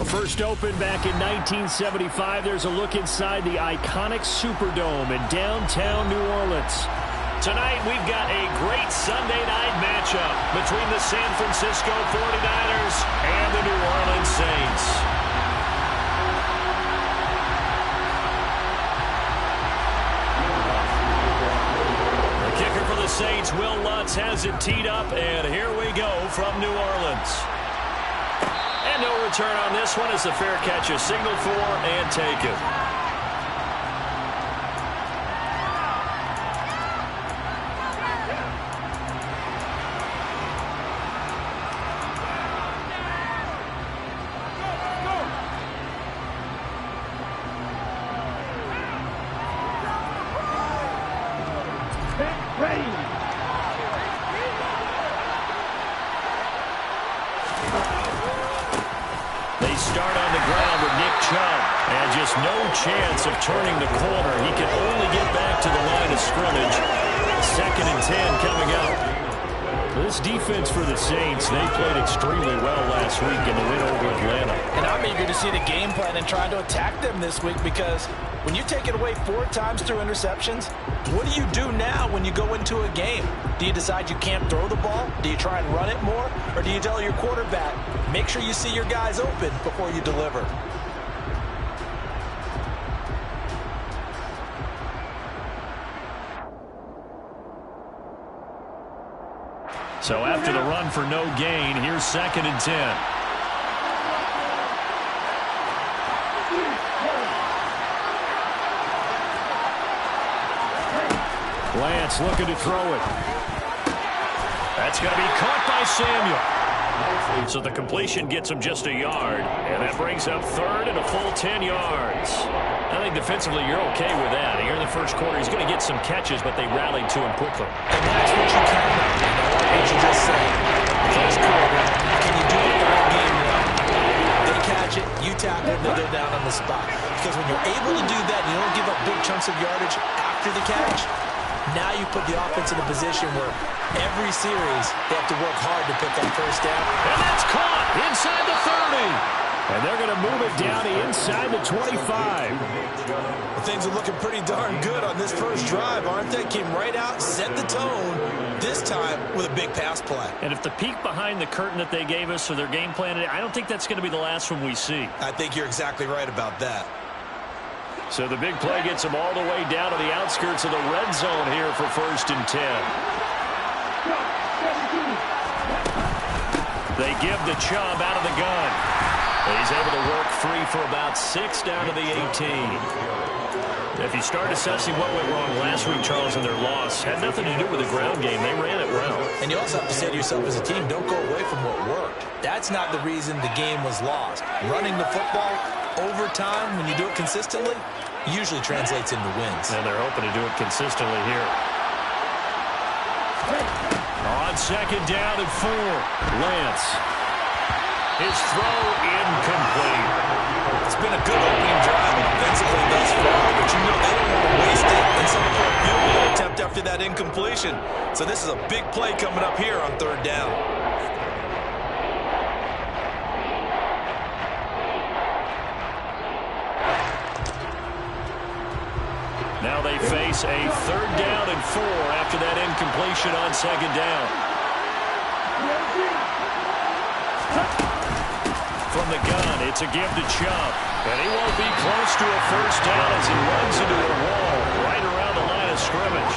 First opened back in 1975, there's a look inside the iconic Superdome in downtown New Orleans. Tonight, we've got a great Sunday night matchup between the San Francisco 49ers and the New Orleans Saints. The kicker for the Saints, Will Lutz, has it teed up, and here we go from New Orleans. And no return on this one as the fair catch is signaled for and taken. Chance of turning the corner. He can only get back to the line of scrimmage. 2nd and 10 coming up. This defense for the Saints, they played extremely well last week in the win over Atlanta. And I'm eager to see the game plan and try to attack them this week, because when you take it away 4 times through interceptions, what do you do now when you go into a game? Do you decide you can't throw the ball? Do you try and run it more? Or do you tell your quarterback, make sure you see your guys open before you deliver? So after the run for no gain, here's 2nd and 10. Lance looking to throw it. That's going to be caught by Samuel. So the completion gets him just a yard, and that brings up 3rd and a full 10 yards. I think defensively you're okay with that. Here in the first quarter, he's going to get some catches, but they rallied to him quickly. And that's what you count on. What you just said. First quarter, can you do it all game long? They catch it, you tackle it, then they're down on the spot. Because when you're able to do that, you don't give up big chunks of yardage after the catch. Now you put the offense in a position where every series they have to work hard to pick up first down. And that's caught inside the 30. And they're going to move it down inside the 25. Well, things are looking pretty darn good on this first drive, aren't they? Came right out, set the tone, this time with a big pass play. And if the peek behind the curtain that they gave us for their game plan, I don't think that's going to be the last one we see. I think you're exactly right about that. So the big play gets them all the way down to the outskirts of the red zone here for 1st and 10. They give the Chubb out of the gun. He's able to work free for about 6 down to the 18. If you start assessing what went wrong last week, Charles, in their loss, had nothing to do with the ground game. They ran it well. And you also have to say to yourself as a team, don't go away from what worked. That's not the reason the game was lost. Running the football over time, when you do it consistently, usually translates into wins. And they're hoping to do it consistently here. On 2nd down and 4, Lance. His throw incomplete. It's been a good opening drive offensively thus far, but you know they don't want to waste it and settle for a field goal attempt after that incompletion. So this is a big play coming up here on 3rd down. Now they face a 3rd down and 4 after that incompletion on 2nd down. From the gun, it's a give to Chubb. And he won't be close to a first down as he runs into a wall right around the line of scrimmage.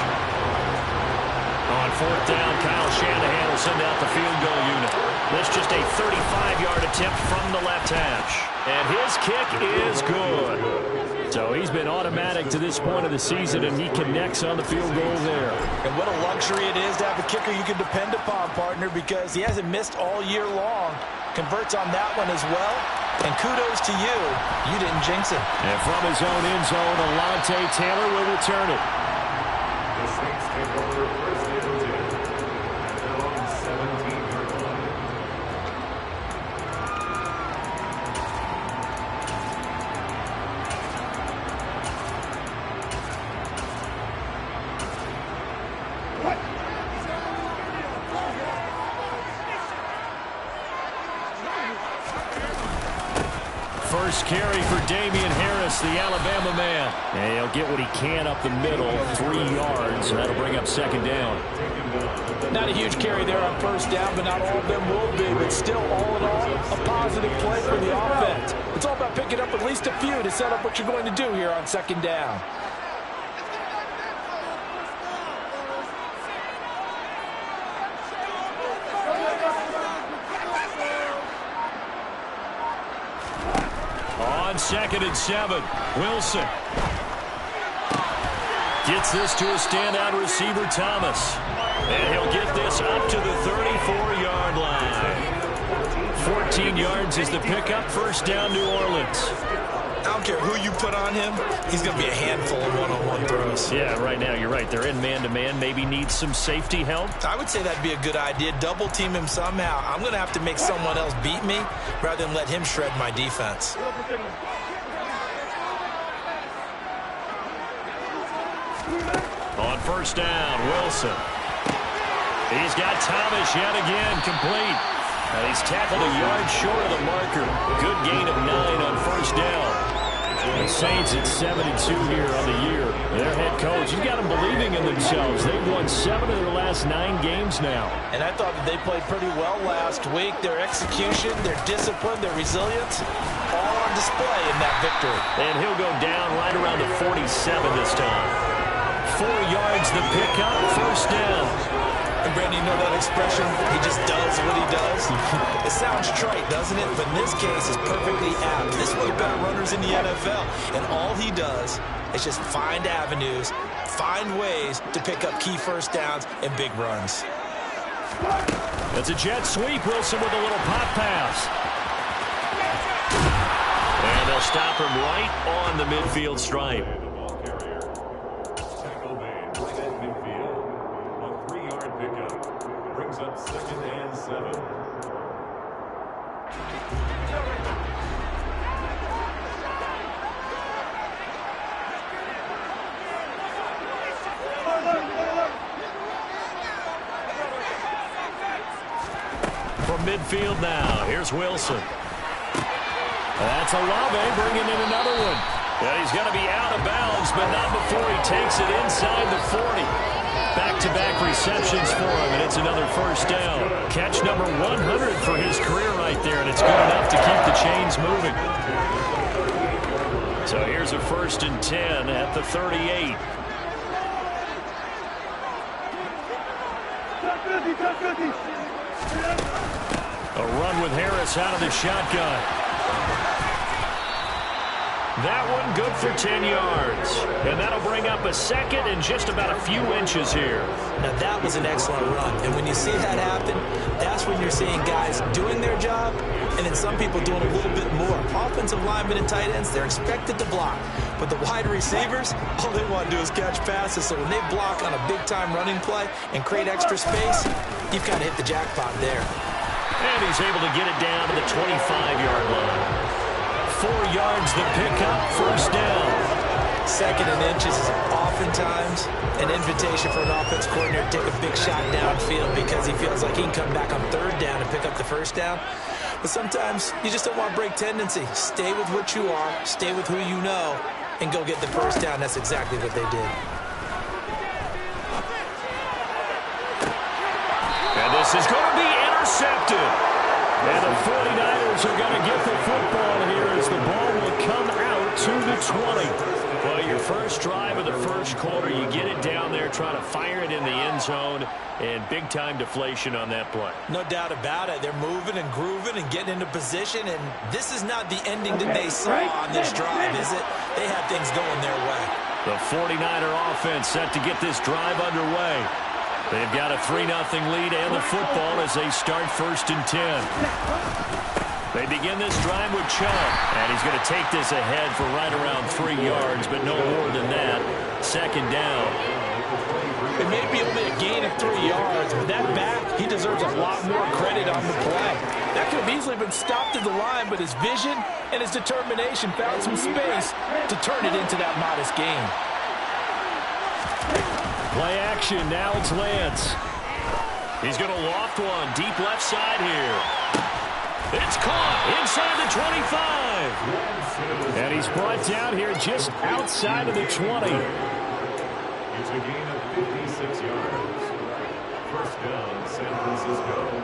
On 4th down, Kyle Shanahan will send out the field goal unit. This just a 35-yard attempt from the left hash. And his kick is good. So he's been automatic to this point of the season, and he connects on the field goal there. And what a luxury it is to have a kicker you can depend upon, partner, because he hasn't missed all year long. Converts on that one as well. And kudos to you. You didn't jinx him. And from his own end zone, Alontae Taylor will return it. The Saints take over 1st and 10. Their own 17-yard line. first carry for Damian Harris, the Alabama man. And he'll get what he can up the middle, 3 yards. And that'll bring up second down. Not a huge carry there on first down, but not all of them will be. But still, all in all, a positive play for the offense. It's all about picking up at least a few to set up what you're going to do here on second down. On 2nd and 7, Wilson gets this to a standout receiver, Thomas. And he'll get this up to the 34-yard line. 14 yards is the pickup. First down, New Orleans. I don't care who you put on him, he's going to be a handful of one-on-one throws. Yeah, right now you're right. They're in man-to-man. Maybe needs some safety help. I would say that'd be a good idea. Double team him somehow. I'm going to have to make someone else beat me rather than let him shred my defense. On first down, Wilson. He's got Thomas yet again complete. And he's tackled a yard short of the marker. Good gain of 9 on first down. The Saints at 7-2 here on the year. Their head coach, he's got them believing in themselves. They've won 7 of their last 9 games now. And I thought that they played pretty well last week. Their execution, their discipline, their resilience, all on display in that victory. And he'll go down right around the 47 this time. 4 yards the pickup, first down. And Brandon, you know that expression? He just does what he does. It sounds trite, doesn't it? But in this case, it's perfectly apt. This is one of the better runners in the NFL. And all he does is just find avenues, find ways to pick up key first downs and big runs. That's a jet sweep. Wilson with a little pop pass. And they'll stop him right on the midfield stripe. Up 2nd and 7. From midfield now, here's Wilson. That's Olave bringing in another one. Yeah, he's going to be out of bounds, but not before he takes it inside the 40. Back-to-back receptions for him, and it's another first down. Catch number 100 for his career right there, and it's good enough to keep the chains moving. So here's a 1st and 10 at the 38. A run with Harris out of the shotgun. That one good for 10 yards. And that'll bring up a 2nd and just about a few inches here. Now, that was an excellent run. And when you see that happen, that's when you're seeing guys doing their job and then some people doing a little bit more. Offensive linemen and tight ends, they're expected to block. But the wide receivers, all they want to do is catch passes. So when they block on a big-time running play and create extra space, you've kind of hit the jackpot there. And he's able to get it down to the 25-yard line. 4 yards the pickup, first down. 2nd and inches is oftentimes an invitation for an offense coordinator to take a big shot downfield because he feels like he can come back on 3rd down and pick up the first down. But sometimes you just don't want to break tendency. Stay with what you are, stay with who you know, and go get the first down. That's exactly what they did. And this is going to be intercepted. And the 49ers are going to get the football here as the ball will come out to the 20. Well, your first drive of the first quarter, you get it down there, trying to fire it in the end zone, and big-time deflation on that play. No doubt about it. They're moving and grooving and getting into position, and this is not the ending that they saw on this drive, is it? They had things going their way. The 49er offense set to get this drive underway. They've got a 3-0 lead and the football as they start 1st and 10. They begin this drive with Chubb, and he's going to take this ahead for right around 3 yards, but no more than that. 2nd down. It may be only a gain of 3 yards, but that back, he deserves a lot more credit on the play. That could have easily been stopped at the line, but his vision and his determination found some space to turn it into that modest gain. Play action, now it's Lance. He's going to loft one, deep left side here. It's caught inside the 25. And he's brought down here just outside of the 20. It's a gain of 56 yards. First down, San Francisco.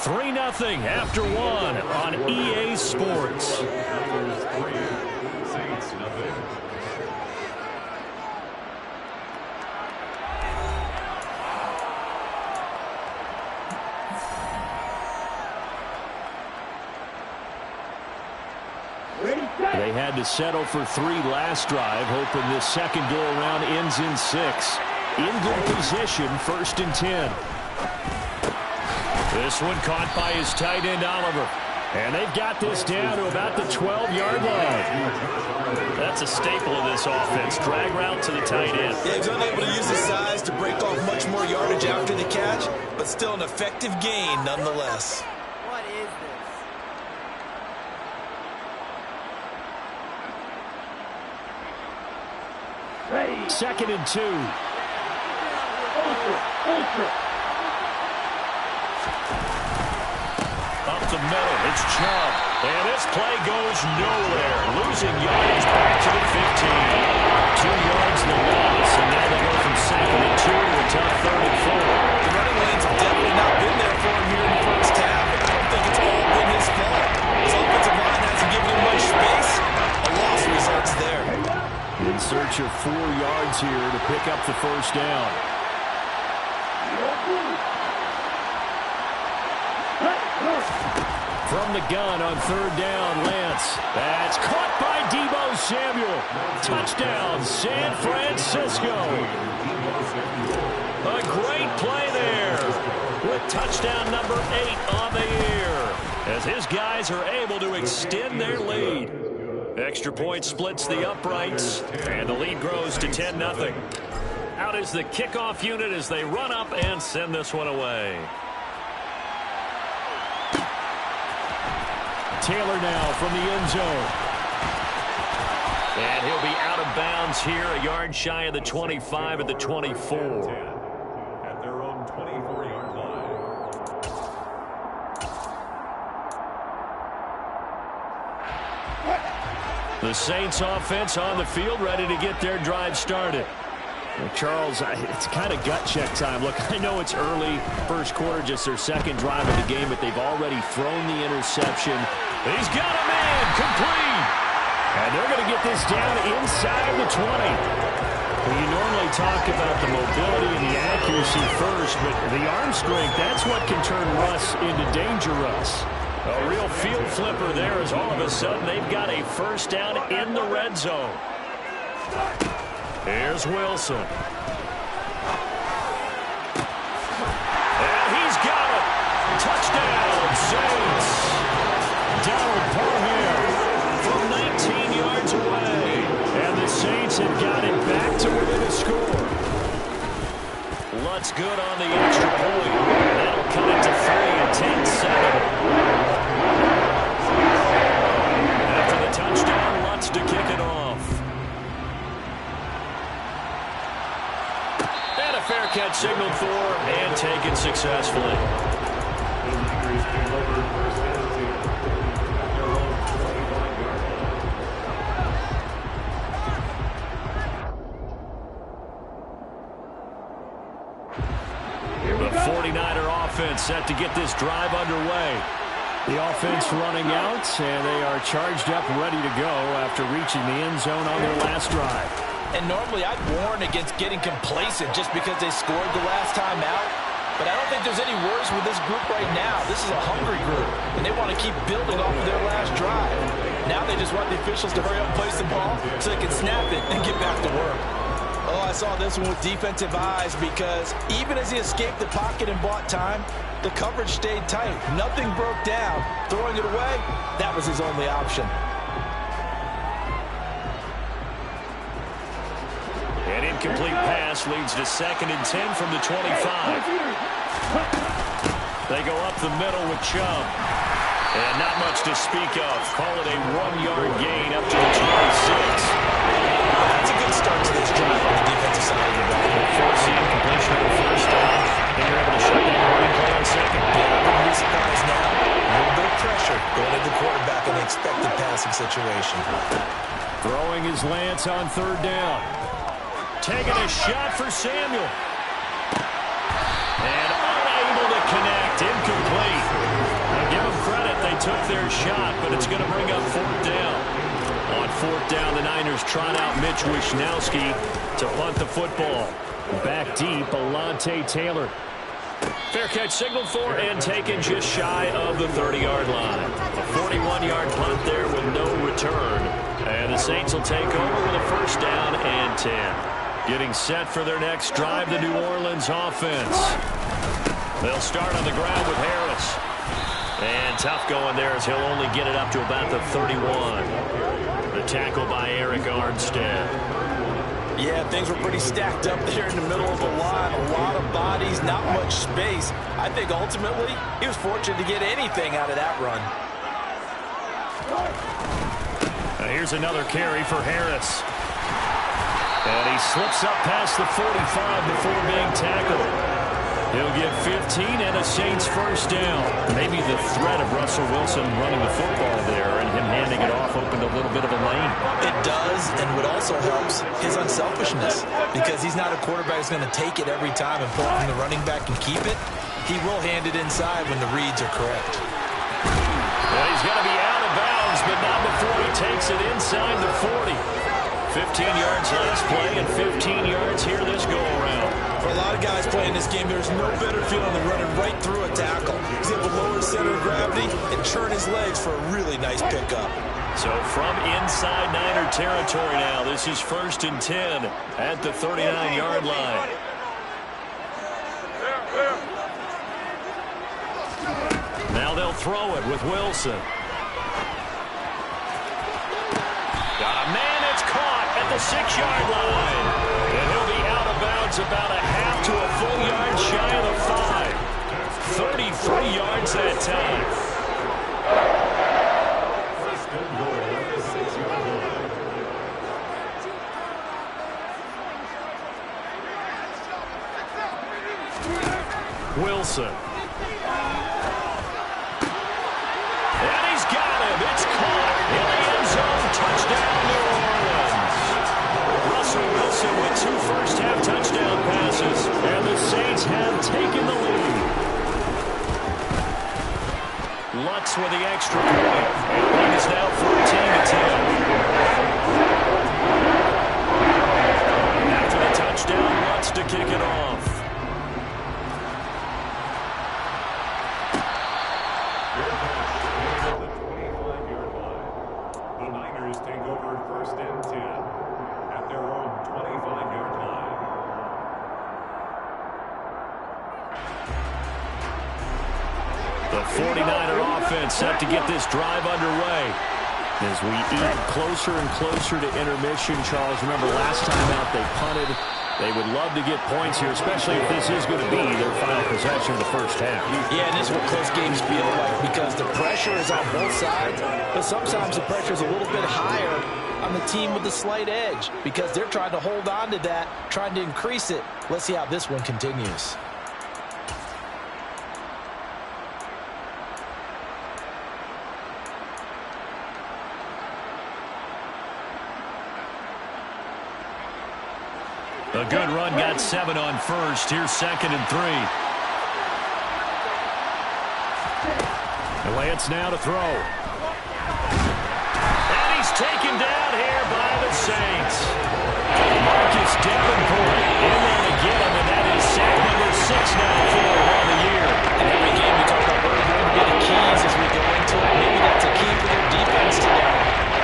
3-0 after one on EA Sports. Panthers 3, Saints nothing. They had to settle for 3 last drive, hoping this second go-around ends in 6. In good position, 1st and 10. This one caught by his tight end, Oliver. And they've got this down to about the 12-yard line. That's a staple of this offense. Drag route to the tight end. Yeah, he's unable to use his size to break off much more yardage after the catch, but still an effective gain nonetheless. What is this? 2nd and 2. Up the middle, it's Chubb. And this play goes nowhere. Losing yardage back to the 15. 2 yards the loss, and now they go from 2nd and 2 to a tough 3rd and 4. The running lanes have definitely not been there for him here in the first half. I don't think it's all been his fault. His offensive line hasn't given him much space. A loss results there. In search of 4 yards here to pick up the first down. From the gun on 3rd down, Lance. That's caught by Deebo Samuel. Touchdown, San Francisco. A great play there with touchdown number 8 on the year as his guys are able to extend their lead. Extra point splits the uprights, and the lead grows to 10-0. Out is the kickoff unit as they run up and send this one away. Taylor now from the end zone. And he'll be out of bounds here, a yard shy of the 25 at the 24. At their own 24-yard line. The Saints offense on the field, ready to get their drive started. Well, Charles, it's kind of gut check time. Look, I know it's early, first quarter, just their second drive of the game, but they've already thrown the interception. He's got a man, complete. And they're going to get this down inside the 20. Well, you normally talk about the mobility and the accuracy first, but the arm strength, that's what can turn Russ into Danger Russ. A real field flipper there as all of a sudden they've got a first down in the red zone. Here's Wilson. And he's got it. Touchdown, Saints. Donald Parham from 19 yards away. And the Saints have got it back to within a score. Lutz good on the extra point. That'll cut it to 3 and 10-7. After the touchdown, Lutz to kick it off. And a fair catch signaled for and taken successfully. The Lakers came over first and 10 at their own 25-yard line. The 49er offense set to get this drive underway. The offense running out, and they are charged up, ready to go after reaching the end zone on their last drive. And normally I'd warn against getting complacent just because they scored the last time out. But I don't think there's any worries with this group right now. This is a hungry group, and they want to keep building off of their last drive. Now they just want the officials to hurry up and place the ball so they can snap it and get back to work. Oh, I saw this one with defensive eyes because even as he escaped the pocket and bought time, the coverage stayed tight. Nothing broke down. Throwing it away, that was his only option. An incomplete pass leads to 2nd and 10 from the 25. They go up the middle with Chubb. And not much to speak of. Call it a 1-yard gain up to the 26. That's a good start to this drive on the defensive side of the ball. Forcing completion of the first down. And you're able to shut down the running play on second. Yeah, I wouldn't be surprised now. A little bit of pressure going at the quarterback in the expected passing situation. Throwing his Lance on third down. Taking a shot for Samuel. And unable to connect. Incomplete. Now give them credit. They took their shot, but it's going to bring up fourth down. On fourth down, the Niners trot out Mitch Wishnowsky to punt the football. Back deep, Alontae Taylor. Fair catch signaled for and taken just shy of the 30-yard line. A 41-yard punt there with no return. And the Saints will take over with a first down and 10. Getting set for their next drive, the New Orleans offense. They'll start on the ground with Harris. And tough going there as he'll only get it up to about the 31. The tackle by Eric Armstead. Yeah, things were pretty stacked up there in the middle of the line. A lot of bodies, not much space. I think ultimately he was fortunate to get anything out of that run. Now here's another carry for Harris. And he slips up past the 45 before being tackled. He'll get 15 and a Saints first down. Maybe the threat of Russell Wilson running the football there and him handing it off opened a little bit of a lane. It does, and what also helps his unselfishness, because he's not a quarterback who's going to take it every time and pull it from the running back and keep it. He will hand it inside when the reads are correct. Well, he's going to be out of bounds, but not before he takes it inside the 40. 15 yards last play and 15 yards here this go-around. For a lot of guys playing this game, there's no better feeling than running right through a tackle. He's able to lower his center of gravity and churn his legs for a really nice pickup. So from inside Niner territory now, this is 1st and 10 at the 39-yard line. Now they'll throw it with Wilson. Got a man, it's caught at the 6-yard line. And he'll be out of bounds about a half to a full yard shy of the 5. 33 yards that time. First and goal at the 6-yard line. Wilson. And he's got him. It's caught in the end zone. Touchdown, New Orleans. Russell Wilson with 2 first-half touchdown passes. And the Saints have taken the lead. Lutz with the extra point. And the lead is now 14-10. After the touchdown, Lutz to kick it off. The Niners take over 1st and 10 at their own 25-yard line. The 49er offense set to get this drive underway. As we eat closer and closer to intermission, Charles, remember last time out they punted. They would love to get points here, especially if this is going to be their final possession of the first half. Yeah, and this is what close games feel like, because the pressure is on both sides, but sometimes the pressure is a little bit higher on the team with the slight edge, because they're trying to hold on to that, trying to increase it. Let's see how this one continues. A good run, got 7 on first. Here's 2nd and 3. Lance now to throw. And he's taken down here by the Saints. Marcus Davenport in there to get him, and that is sack number 6 now for him on the year. And every game we talk about where we're going to be the keys as we go into it. Maybe that's a key for their defense today.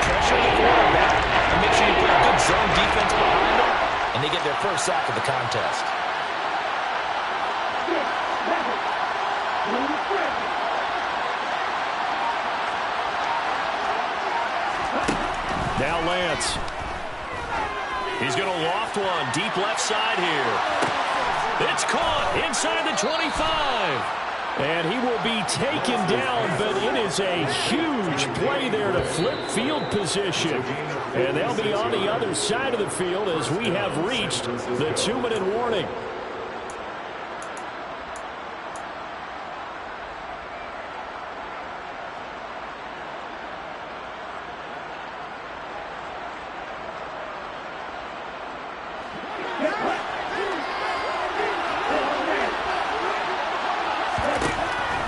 Pressure the quarterback and make sure you put a good zone defense behind them, and they get their first sack of the contest. Now Lance. He's going to loft one deep left side here. It's caught inside the 25. And he will be taken down, but it is a huge play there to flip field position. And they'll be on the other side of the field as we have reached the 2-minute warning.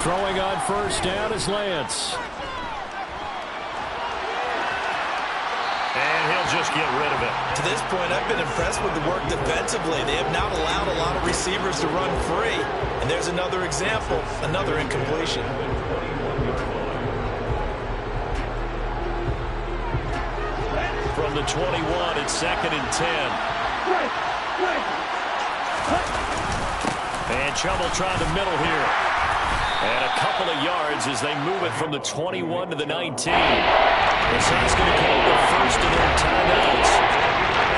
Throwing on first down is Lance. And he'll just get rid of it. To this point, I've been impressed with the work defensively. They have not allowed a lot of receivers to run free. And there's another example, another incompletion. From the 21, it's 2nd and 10. And Chubb will try the middle here. And a couple of yards as they move it from the 21 to the 19. The Saints going to call the first of their timeouts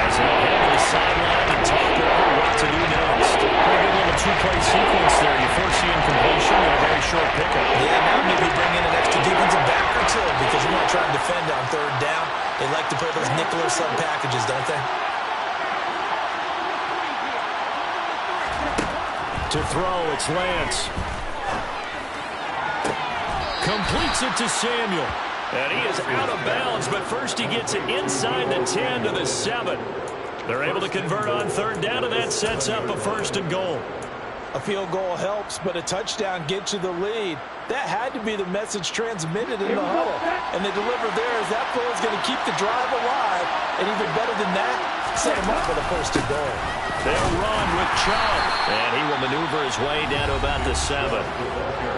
as they'll head to the sideline and talk over what to do next. Pretty good little two-play sequence there. You force the incompletion and a very short pickup. Yeah, now maybe bring in an extra defensive back or two because you want to try and defend on 3rd down. They like to play those nickel or sub packages, don't they? To throw, it's Lance. Completes it to Samuel. And he is out of bounds, but first he gets it inside the 10 to the 7. They're able to convert on 3rd down, and that sets up a 1st and goal. A field goal helps, but a touchdown gets you the lead. That had to be the message transmitted in the huddle. And they delivered there as that play is going to keep the drive alive. And even better than that, set them up for the 1st and goal. They'll run with Chubb, and he will maneuver his way down to about the 7.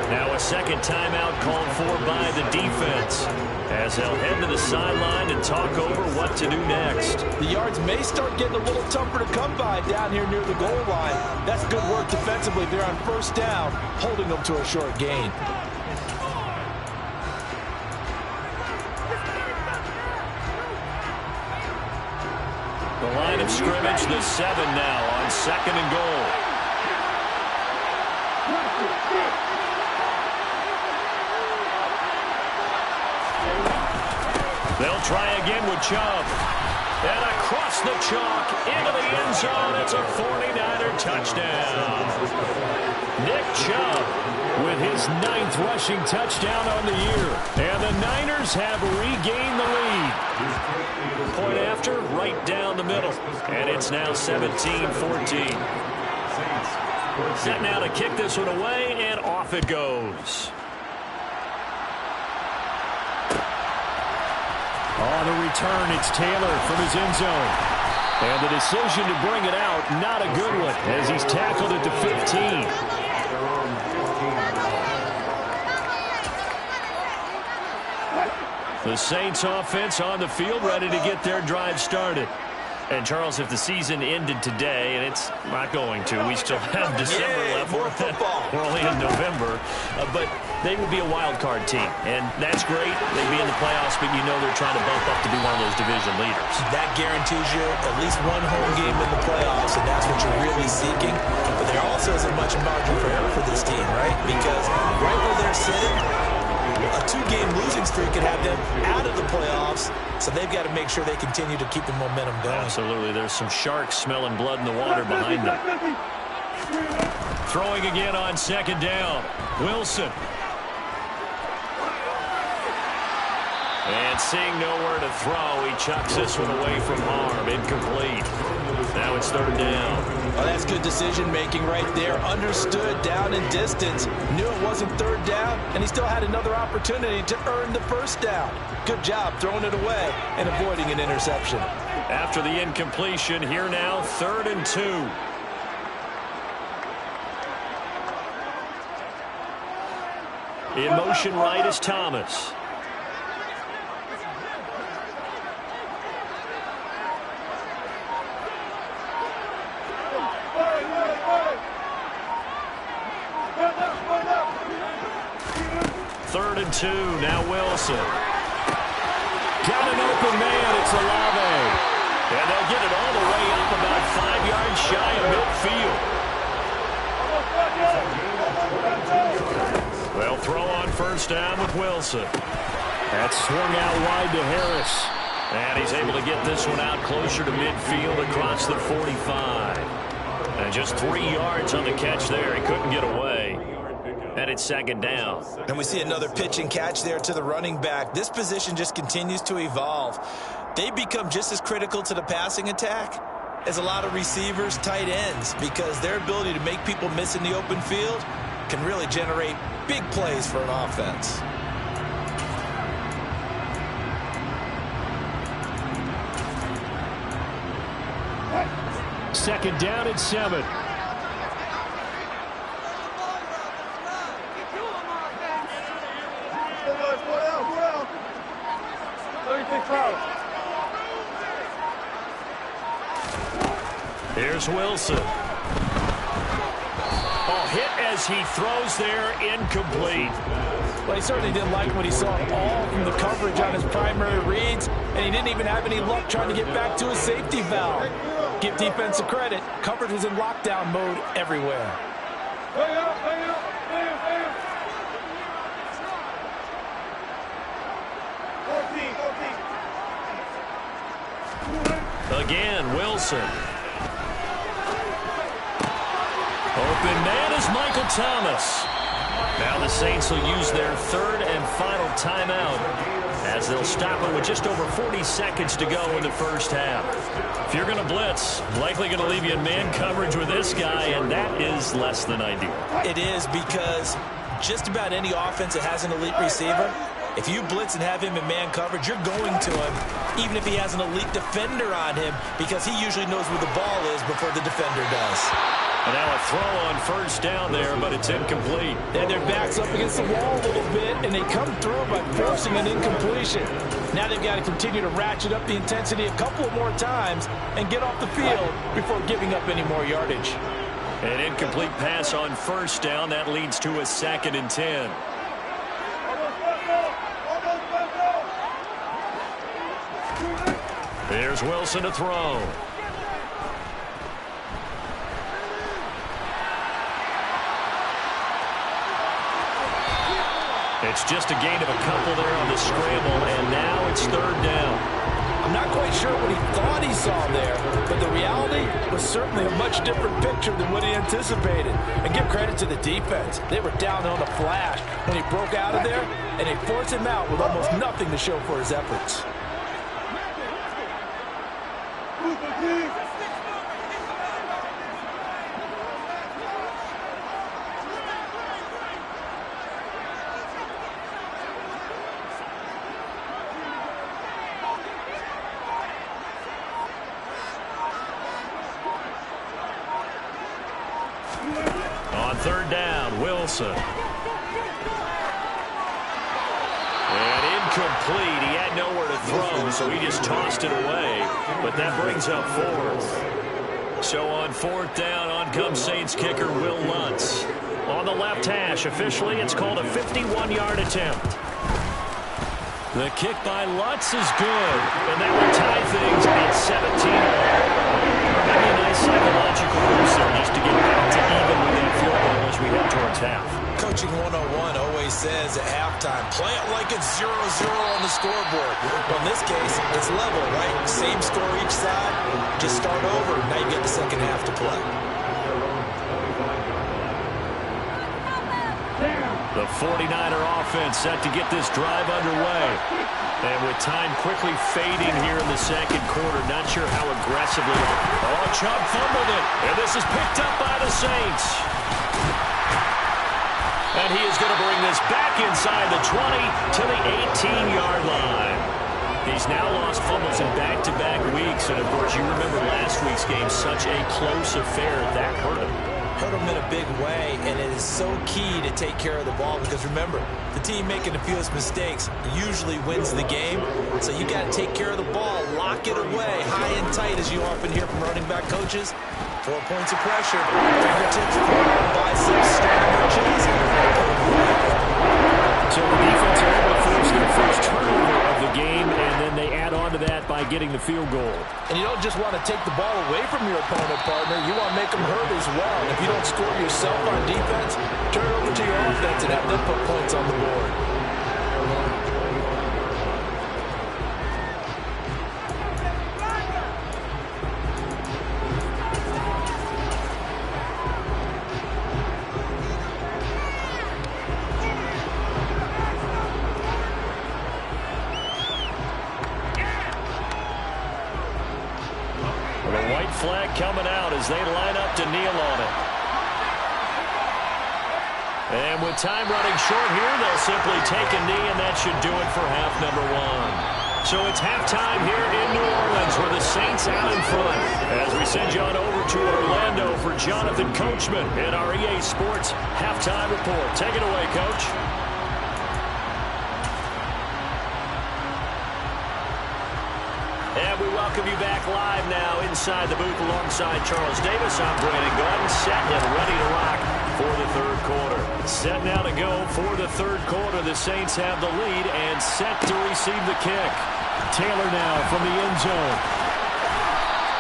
Now a second timeout called for by the defense as they'll head to the sideline and talk over what to do next. The yards may start getting a little tougher to come by down here near the goal line. That's good work defensively there on 1st down, holding them to a short gain. The line of scrimmage, the 7 now on 2nd and goal. They'll try again with Chubb. And across the chalk into the end zone. It's a 49er touchdown. Nick Chubb with his 9th rushing touchdown on the year. And the Niners have regained the lead. Point after, right down the middle. And it's now 17-14. Set now to kick this one away, and off it goes. On the return, it's Taylor from his end zone. And the decision to bring it out, not a good one, as he's tackled at the 15. The Saints offense on the field, ready to get their drive started. And, Charles, if the season ended today, and it's not going to, we still have December left. More football. We're only in November. But they would be a wild card team, and that's great. They'd be in the playoffs, but you know they're trying to bump up to be one of those division leaders. That guarantees you at least one home game in the playoffs, and that's what you're really seeking. But there also isn't much margin for error for this team, right? Because right where they're sitting, a 2-game losing streak could have them out of the playoffs, so they've got to make sure they continue to keep the momentum going. Absolutely. There's some sharks smelling blood in the water behind them. Throwing again on 2nd down. Wilson. And seeing nowhere to throw, he chucks this one away from harm. Incomplete. Now it's 3rd down. Oh, that's good decision-making right there. Understood down and distance. Knew it wasn't 3rd down, and he still had another opportunity to earn the 1st down. Good job throwing it away and avoiding an interception. After the incompletion, here now, 3rd and 2. In motion right is Thomas. Third and 2, now Wilson. Got an open man, it's Olave. And they'll get it all the way up about 5 yards shy of midfield. They'll throw on 1st down with Wilson. That's swung out wide to Harris. And he's able to get this one out closer to midfield across the 45. And just 3 yards on the catch there. He couldn't get away. And it's second down. And we see another pitch and catch there to the running back. This position just continues to evolve. They become just as critical to the passing attack as a lot of receivers, tight ends, because their ability to make people miss in the open field can really generate big plays for an offense. Second down and 7. Here's Wilson. Oh, hit as he throws there, incomplete. Well, he certainly didn't like what he saw all from the coverage on his primary reads, and he didn't even have any luck trying to get back to his safety valve. Give defense a credit. Coverage was in lockdown mode everywhere. Again, Wilson. Open man is Michael Thomas. Now the Saints will use their third and final timeout as they'll stop it with just over 40 seconds to go in the first half. If you're going to blitz, likely going to leave you in man coverage with this guy, and that is less than ideal. It is, because just about any offense that has an elite receiver, if you blitz and have him in man coverage, you're going to him, even if he has an elite defender on him, because he usually knows where the ball is before the defender does. And now a throw on first down there, but it's incomplete. And their back's up against the wall a little bit, and they come through by forcing an incompletion. Now they've got to continue to ratchet up the intensity a couple more times and get off the field before giving up any more yardage. An incomplete pass on first down. That leads to a 2nd and 10. There's Wilson to throw. It's just a gain of a couple there on the scramble, and now it's 3rd down. I'm not quite sure what he thought he saw there, but the reality was certainly a much different picture than what he anticipated. And give credit to the defense. They were down on the flash when he broke out of there, and they forced him out with almost nothing to show for his efforts. On 3rd down, Wilson. And incomplete. He had nowhere to throw, so he just tossed it away. But that brings up 4th. So on 4th down, on comes Saints kicker Will Lutz. On the left hash, officially it's called a 51-yard attempt. The kick by Lutz is good, and that will tie things at 17. Maybe a nice psychological boost there just to get back to even with that field goal as we head towards half. Coaching 101 always says at halftime, play it like it's 0-0 on the scoreboard. Well, in this case, it's level, right? Same score each side. Just start over. Now you get the second half to play. The 49er offense set to get this drive underway. And with time quickly fading here in the second quarter, not sure how aggressively. Oh, Chubb fumbled it. And this is picked up by the Saints. And he is going to bring this back inside the 20 to the 18-yard line. He's now lost fumbles in back-to-back weeks. And, of course, you remember last week's game, such a close affair. That hurt him. Hurt him in a big way, and it is so key to take care of the ball because, remember, the team making the fewest mistakes usually wins the game. So you got to take care of the ball, lock it away, high and tight, as you often hear from running back coaches. 4 points of pressure, fingertips, biceps, sternum, chest. So the defense are able to force their first turnover of the game, and then they add on to that by getting the field goal. And you don't just want to take the ball away from your opponent, partner. You want to make them hurt as well. And if you don't score yourself on defense, turn it over to your offense and have them put points on the board. flag coming out as they line up to kneel on it. And with time running short here, they'll simply take a knee, and that should do it for half number one. So it's halftime here in New Orleans with the Saints out in front. As we send you on over to Orlando for Jonathan Coachman in our EA Sports Halftime Report. Take it away, Coach. And we welcome you back live now inside the booth alongside Charles Davis. I'm Brandon Gordon, set and ready to rock for the third quarter. Set now to go for the third quarter. The Saints have the lead and set to receive the kick. Taylor now from the end zone.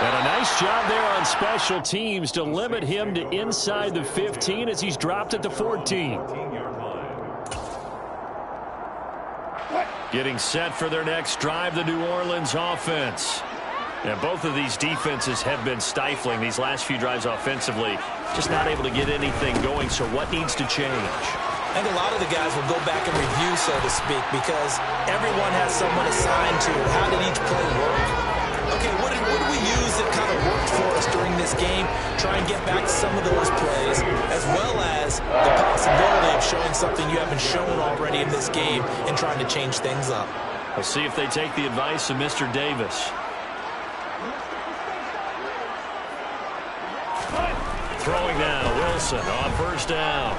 And a nice job there on special teams to limit him to inside the 15 as he's dropped at the 14. Getting set for their next drive, the New Orleans offense. And both of these defenses have been stifling these last few drives offensively. Just not able to get anything going, so what needs to change? I think a lot of the guys will go back and review, so to speak, because everyone has someone assigned to how did each play work. Okay, what did we use that kind of worked for us during this game? Try and get back to some of those plays, as well as the possibility of showing something you haven't shown already in this game and trying to change things up. We'll see if they take the advice of Mr. Davis. Throwing now, Wilson on first down.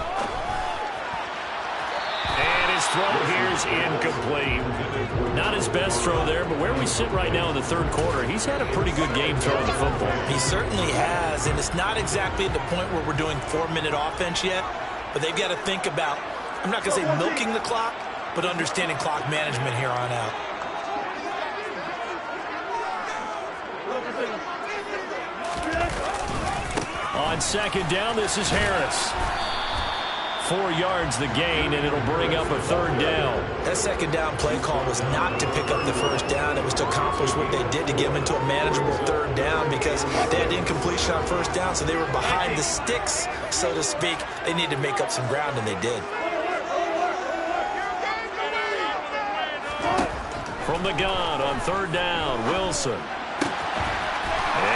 And his throw here is incomplete. Not his best throw there, but where we sit right now in the third quarter, he's had a pretty good game throwing the football. He certainly has, and it's not exactly at the point where we're doing 4-minute offense yet, but they've got to think about, I'm not going to say milking the clock, but understanding clock management here on out. On second down, this is Harris. 4 yards the gain, and it'll bring up a third down. That second down play call was not to pick up the first down. It was to accomplish what they did to get them into a manageable third down because they had incompletion on first down, so they were behind the sticks, so to speak. They needed to make up some ground, and they did. From the gun on third down, Wilson.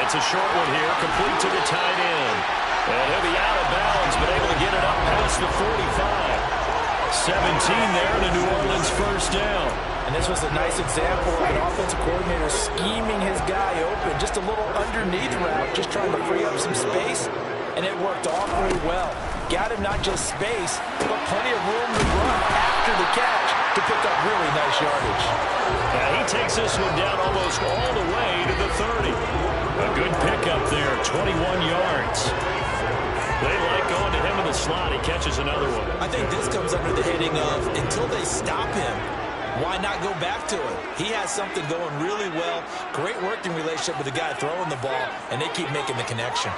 It's a short one here, complete to the tight end. And he'll be out of bounds, but able to get it up past the 45. 17 there, and a New Orleans first down. And this was a nice example of an offensive coordinator scheming his guy open. Just a little underneath route, just trying to free up some space, and it worked awfully well. Got him not just space, but plenty of room to run after the catch to pick up really nice yardage. Yeah, he takes this one down almost all the way to the 30. A good pickup there, 21 yards. They like going to him in the slot. He catches another one. I think this comes under the heading of until they stop him, why not go back to it? He has something going really well. Great working relationship with the guy throwing the ball, and they keep making the connection.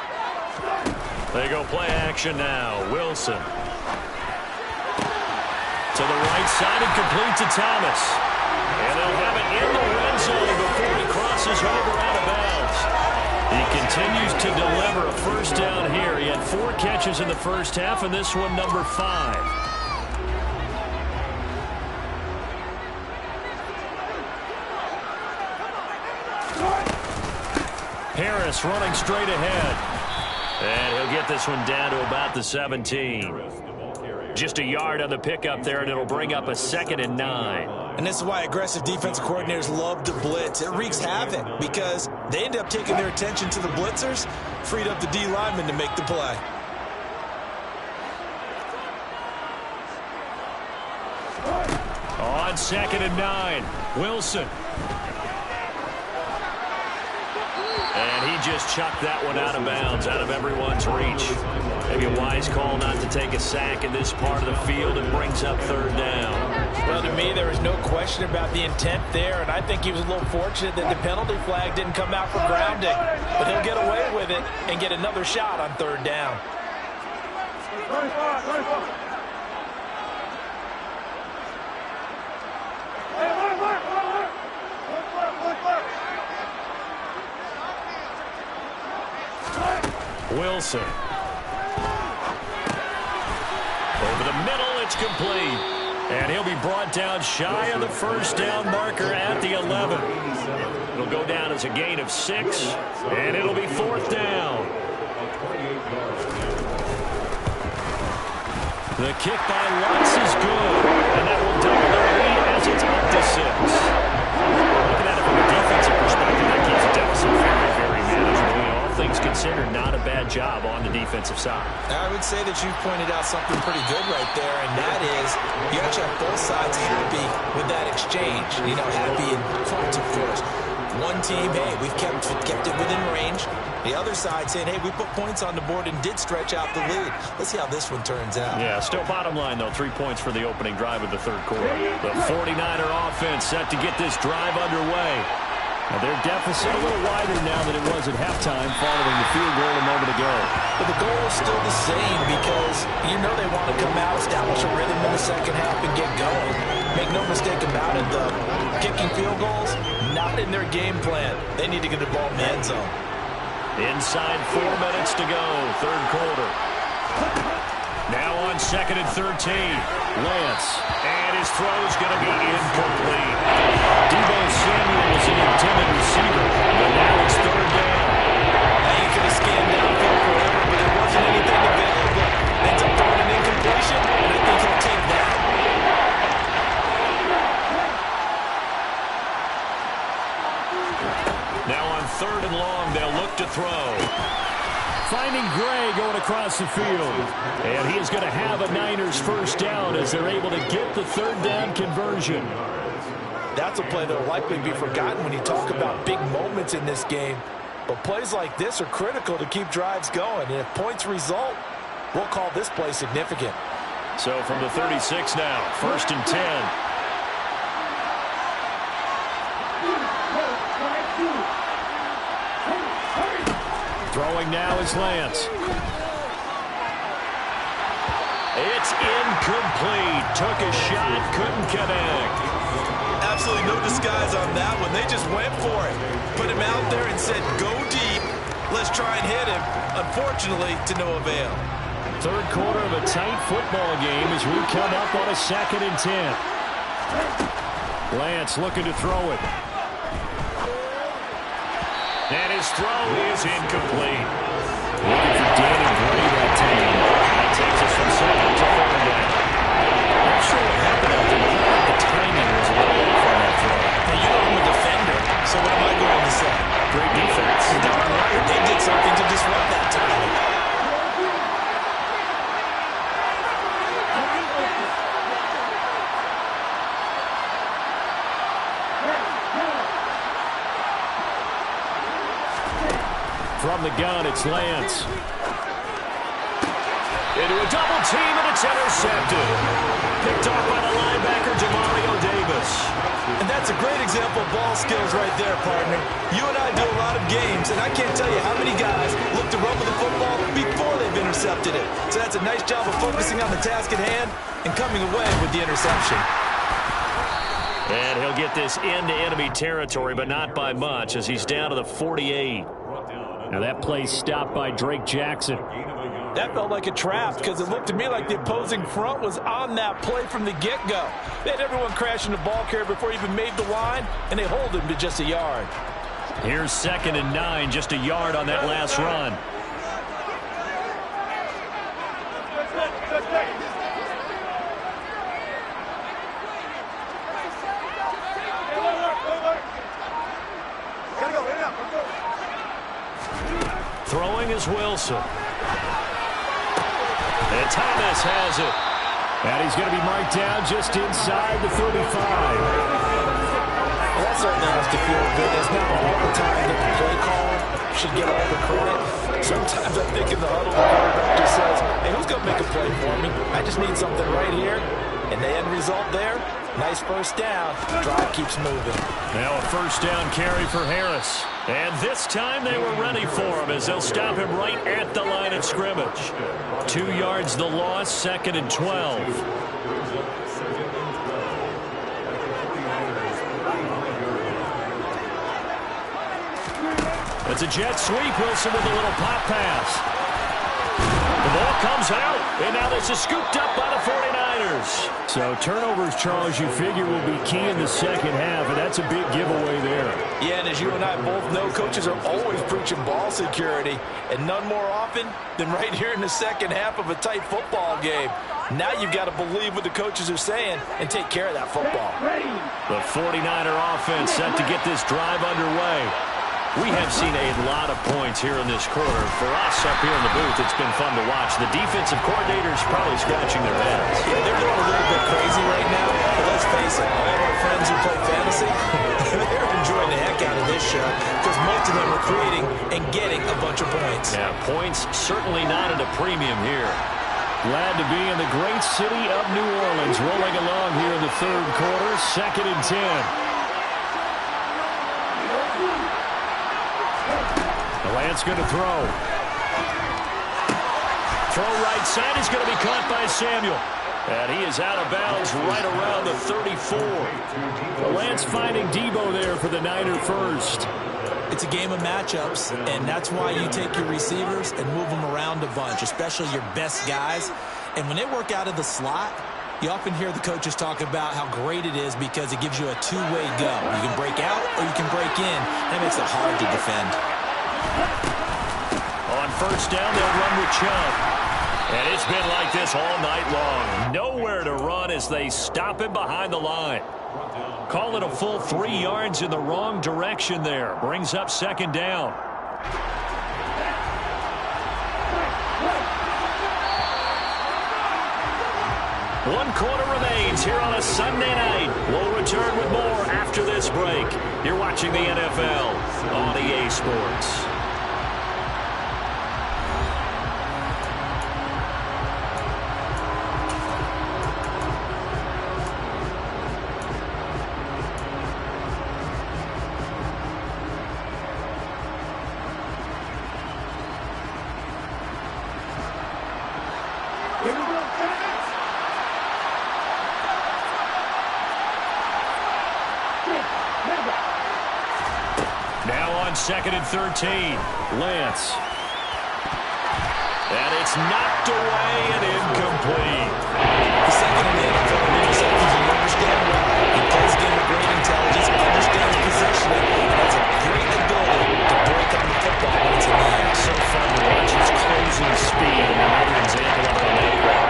They go play action now. Wilson. To the right side and complete to Thomas. And they'll have it in the red zone before he crosses over out of bounds. He continues to deliver a first down here. He had 4 catches in the first half, and this one number 5. Harris running straight ahead. And he'll get this one down to about the 17. Just a yard on the pickup there, and it'll bring up a 2nd and 9. And this is why aggressive defensive coordinators love to blitz. It wreaks havoc because they end up taking their attention to the blitzers, freed up the D lineman to make the play. On 2nd and 9, Wilson. And he just chucked that one out of bounds, out of everyone's reach. Maybe a wise call not to take a sack in this part of the field. It brings up third down. Well, to me, there was no question about the intent there, and I think he was a little fortunate that the penalty flag didn't come out for grounding. But he'll get away with it and get another shot on third down. Wilson. Over the middle, it's complete. And he'll be brought down shy of the first down marker at the 11. It'll go down as a gain of 6, and it'll be 4th down. The kick by Lutz is good, and that will double their lead as it's up to 6. Looking at it from a defensive perspective, that keeps the deficit very, very manageable. All things considered, not a bad job on the defensive side. I would say that you've pointed out something pretty good right there, and that is you actually have both sides happy with that exchange. You know, happy in quotes, of course. One team, hey, we've kept it within range. The other side saying, hey, we put points on the board and did stretch out the lead. Let's see how this one turns out. Yeah, still bottom line, though, 3 points for the opening drive of the third quarter. The 49er offense set to get this drive underway. Now, their deficit a little wider now than it was at halftime following the field goal a moment ago. But the goal is still the same because you know they want to come out, establish a rhythm in the second half, and get going. Make no mistake about it, though. Kicking field goals, not in their game plan. They need to get the ball in the end zone. Inside 4 minutes to go, third quarter. Now on 2nd and 13, Lance, and his throw is going to be incomplete. Deebo Samuel was an intended receiver, but now it's 3rd down. Now you could have scanned downfield forever, but there wasn't anything available. Ends up throwing an incompletion, and I think he'll take that. Now on 3rd and long, they'll look to throw. Finding Gray going across the field. And he is going to have a Niners first down as they're able to get the 3rd down conversion. That's a play that will likely be forgotten when you talk about big moments in this game. But plays like this are critical to keep drives going. And if points result, we'll call this play significant. So from the 36 now, 1st and 10. Throwing now is Lance. It's incomplete. Took a shot, couldn't connect. Absolutely no disguise on that one. They just went for it. Put him out there and said, go deep. Let's try and hit him. Unfortunately, to no avail. Third quarter of a tight football game as we come up on a 2nd and 10. Lance looking to throw it. And his throw is incomplete. Looking for Danny Gray that time. That takes us from 2nd to 3rd down. Not sure what happened out there. The timing was a little off on that throw. Hey, you know I'm a defender, so what am I going to say? Great defense. Darn right. They did something to disrupt that timing. From the gun, it's Lance. Into a double team, and it's intercepted. Picked off by the linebacker, Demario Davis. And that's a great example of ball skills right there, partner. You and I do a lot of games, and I can't tell you how many guys look to run with the football before they've intercepted it. So that's a nice job of focusing on the task at hand and coming away with the interception. And he'll get this into enemy territory, but not by much, as he's down to the 48. Now that play stopped by Drake Jackson. That felt like a trap because it looked to me like the opposing front was on that play from the get-go. They had everyone crashing the ball carrier before he even made the line, and they hold him to just a yard. Here's 2nd and 9, just a yard on that last run. Throwing is Wilson. And Thomas has it. And he's going to be marked down just inside the 35. Well, that certainly has to feel good. It's not all the time that the play caller should get all the credit. Sometimes I think in the huddle, the quarterback just says, hey, who's going to make a play for me? I just need something right here. And the end result there, nice first down. Drive keeps moving. Now a first down carry for Harris. And this time they were ready for him as they'll stop him right at the line of scrimmage. 2 yards the loss, 2nd and 12. It's a jet sweep. Wilson with a little pop pass. The ball comes out, and now this is scooped up by the 49ers. 49ers. So turnovers, Charles, you figure will be key in the second half, and that's a big giveaway there. Yeah, and as you and I both know, coaches are always preaching ball security, and none more often than right here in the second half of a tight football game. Now you've got to believe what the coaches are saying and take care of that football. The 49er offense set to get this drive underway. We have seen a lot of points here in this quarter. For us up here in the booth, it's been fun to watch. The defensive coordinators probably scratching their heads. Yeah, they're going a little bit crazy right now, but let's face it, all of our friends who play fantasy, they're enjoying the heck out of this show because most of them are creating and getting a bunch of points. Yeah, points certainly not at a premium here. Glad to be in the great city of New Orleans, rolling along here in the third quarter, 2nd and 10. Lance going to throw. Throw right side is going to be caught by Samuel. And he is out of bounds right around the 34. Lance finding Debo there for the Niner first. It's a game of matchups, and that's why you take your receivers and move them around a bunch, especially your best guys. And when they work out of the slot, you often hear the coaches talk about how great it is because it gives you a two-way go. You can break out or you can break in. That makes it hard to defend. On first down, they'll run with Chubb. And it's been like this all night long. Nowhere to run as they stop him behind the line. Call it a full 3 yards in the wrong direction there. Brings up 2nd down. One quarter remains here on a Sunday night. We'll return with more after this break. You're watching the NFL on EA Sports. Now on 2nd and 13. Lance. And it's knocked away and incomplete. The second in the NFL in interceptions, you understand why. He plays the game with great intelligence, understands positioning, and has a great ability to break on the football when it's in the air. So fun to watch his closing speed, and another example of it on that play.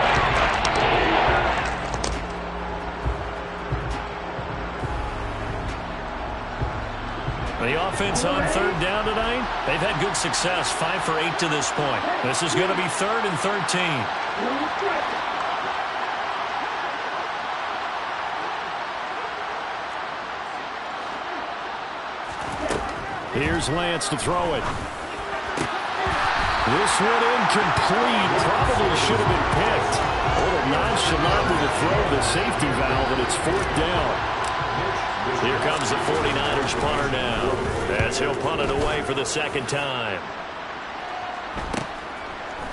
The offense on 3rd down tonight, they've had good success, 5 for 8 to this point. This is going to be 3rd and 13. Here's Lance to throw it. This one incomplete. Probably should have been picked. A little nonchalant with the throw, the safety valve, and it's 4th down. Here comes the 49ers punter now, as he'll punt it away for the 2nd time.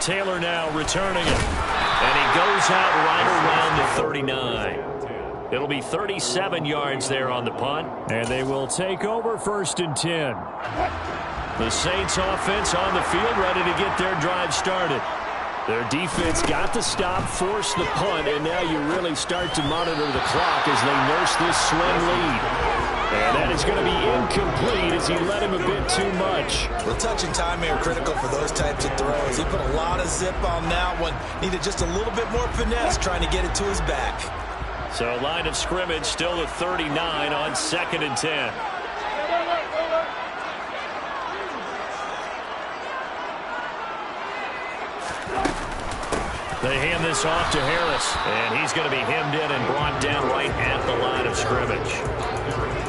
Taylor now returning it, and he goes out right around the 39. It'll be 37 yards there on the punt. And they will take over 1st and 10. The Saints offense on the field ready to get their drive started. Their defense got the stop, forced the punt, and now you really start to monitor the clock as they nurse this slim lead. And that is going to be incomplete as he led him a bit too much. The touch and timing are critical for those types of throws. He put a lot of zip on that one. Needed just a little bit more finesse trying to get it to his back. So line of scrimmage still at 39 on 2nd and 10. They hand this off to Harris, and he's going to be hemmed in and brought down right at the line of scrimmage.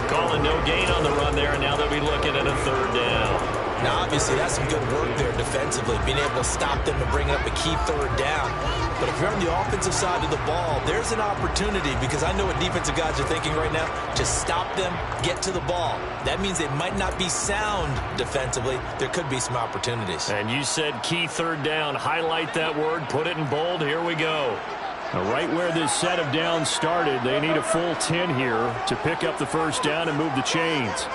Calling no gain on the run there, and now they'll be looking at a 3rd down. Now, obviously, that's some good work there defensively, being able to stop them and bring up a key 3rd down. But if you're on the offensive side of the ball, there's an opportunity because I know what defensive guys are thinking right now. Just stop them, get to the ball. That means they might not be sound defensively. There could be some opportunities. And you said key 3rd down. Highlight that word. Put it in bold. Here we go. Now, right where this set of downs started, they need a full 10 here to pick up the 1st down and move the chains.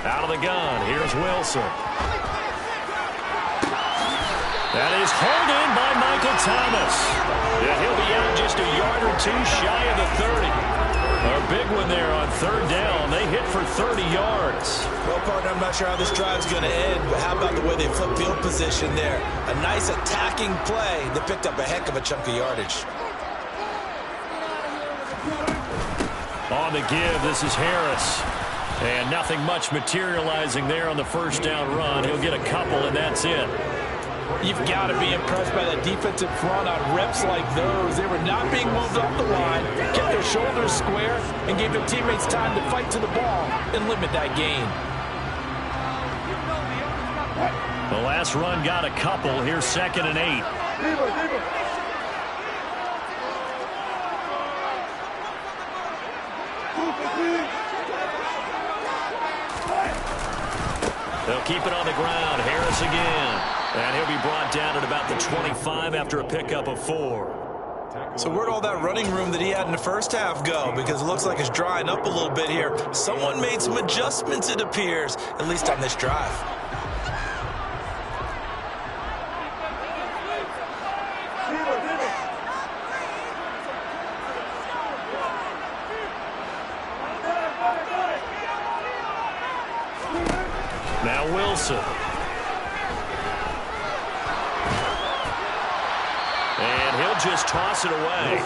Out of the gun, here's Wilson. That is hauled in by Michael Thomas. And he'll be out just a yard or two shy of the 30. A big one there on third down. They hit for 30 yards. Well, partner, I'm not sure how this drive's going to end, but how about the way they flip field position there? A nice attacking play. They picked up a heck of a chunk of yardage. On the give, this is Harris. And nothing much materializing there on the first down run. He'll get a couple, and that's it. You've got to be impressed by that defensive front on reps like those. They were not being moved off the line, kept their shoulders square, and gave their teammates time to fight to the ball and limit that gain. The last run got a couple. Here's 2nd and 8. They'll keep it on the ground. Harris again. And he'll be brought down at about the 25 after a pickup of 4. So where'd all that running room that he had in the first half go? Because it looks like it's drying up a little bit here. Someone made some adjustments, it appears, at least on this drive. Now Wilson. And he'll just toss it away.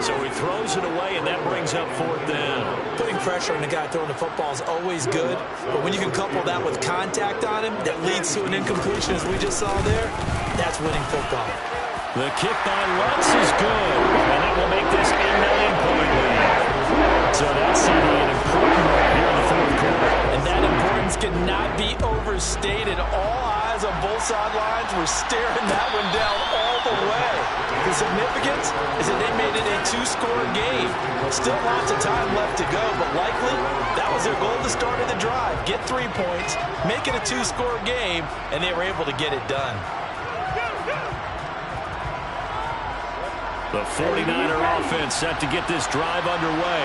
So he throws it away, and that brings up 4th down. Putting pressure on the guy throwing the football is always good, but when you can couple that with contact on him that leads to an incompletion, as we just saw there, that's winning football. The kick by Lutz is good, and that will make this a 9-point lead. So that's an important one here in the 4th quarter. And that importance cannot be overstated. All eyes on both sidelines were staring that one down all the way. The significance is that they made it a 2-score game. Still lots of time left to go, but likely that was their goal at the start of the drive. Get 3 points, make it a 2-score game, and they were able to get it done. The 49er offense set to get this drive underway.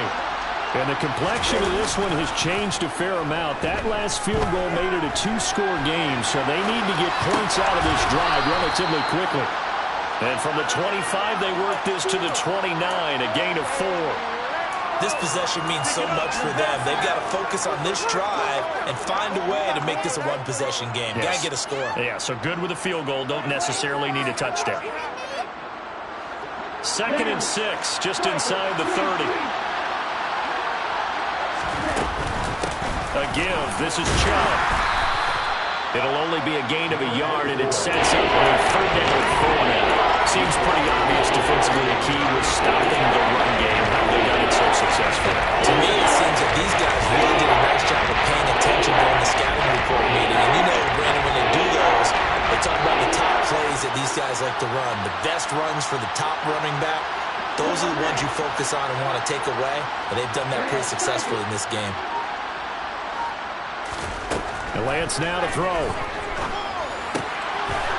And the complexion of this one has changed a fair amount. That last field goal made it a 2-score game, so they need to get points out of this drive relatively quickly. And from the 25, they work this to the 29, a gain of 4. This possession means so much for them. They've got to focus on this drive and find a way to make this a one-possession game. Yes. Got to get a score. Yeah, so good with a field goal. Don't necessarily need a touchdown. 2nd and 6, just inside the 30. A give. This is Chubb. It'll only be a gain of a yard, and it sets up a 3rd down and 4 now. Seems pretty obvious defensively the key was stopping the run game. How they got it so successful. To me, it seems that these guys really did a nice job of paying attention during the scouting report meeting. And you know, Brandon, when they do those, they talk about the top plays that these guys like to run. The best runs for the top running back. Those are the ones you focus on and want to take away. And they've done that pretty successfully in this game. And Lance now to throw.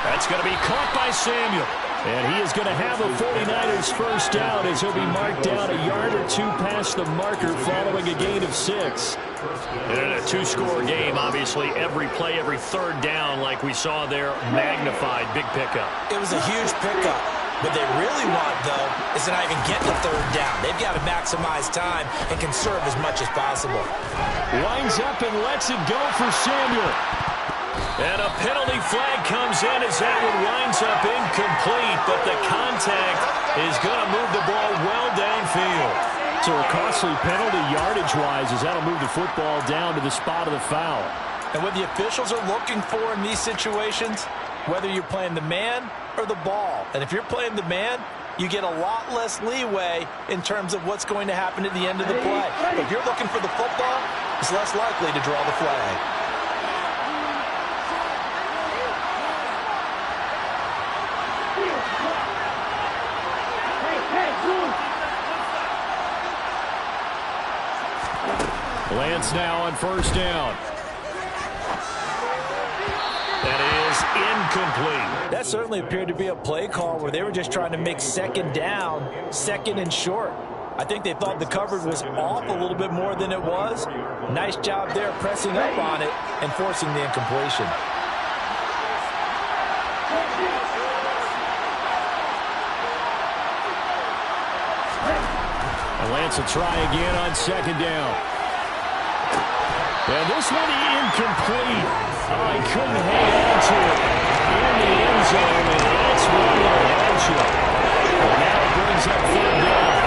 That's going to be caught by Samuel. And he is going to have a 49ers first down as he'll be marked down a yard or 2 past the marker following a gain of 6. And in a 2-score game, obviously every play, every 3rd down like we saw there, magnified, big pickup. It was a huge pickup. What they really want, though, is to not even get the 3rd down. They've got to maximize time and conserve as much as possible. Winds up and lets it go for Samuel. And a penalty flag comes in as that one winds up incomplete, but the contact is going to move the ball well downfield. So a costly penalty yardage-wise as that'll move the football down to the spot of the foul. And what the officials are looking for in these situations, whether you're playing the man or the ball. And if you're playing the man, you get a lot less leeway in terms of what's going to happen at the end of the play. But if you're looking for the football, it's less likely to draw the flag. Lance now on first down. That is incomplete. That certainly appeared to be a play call where they were just trying to make 2nd down, 2nd and short. I think they thought the coverage was off a little bit more than it was. Nice job there pressing up on it and forcing the incompletion. Lance will try again on second down. And this one incomplete. Oh, he couldn't hang on to it in the end zone, and that's where they'll head you. And now it brings up third down.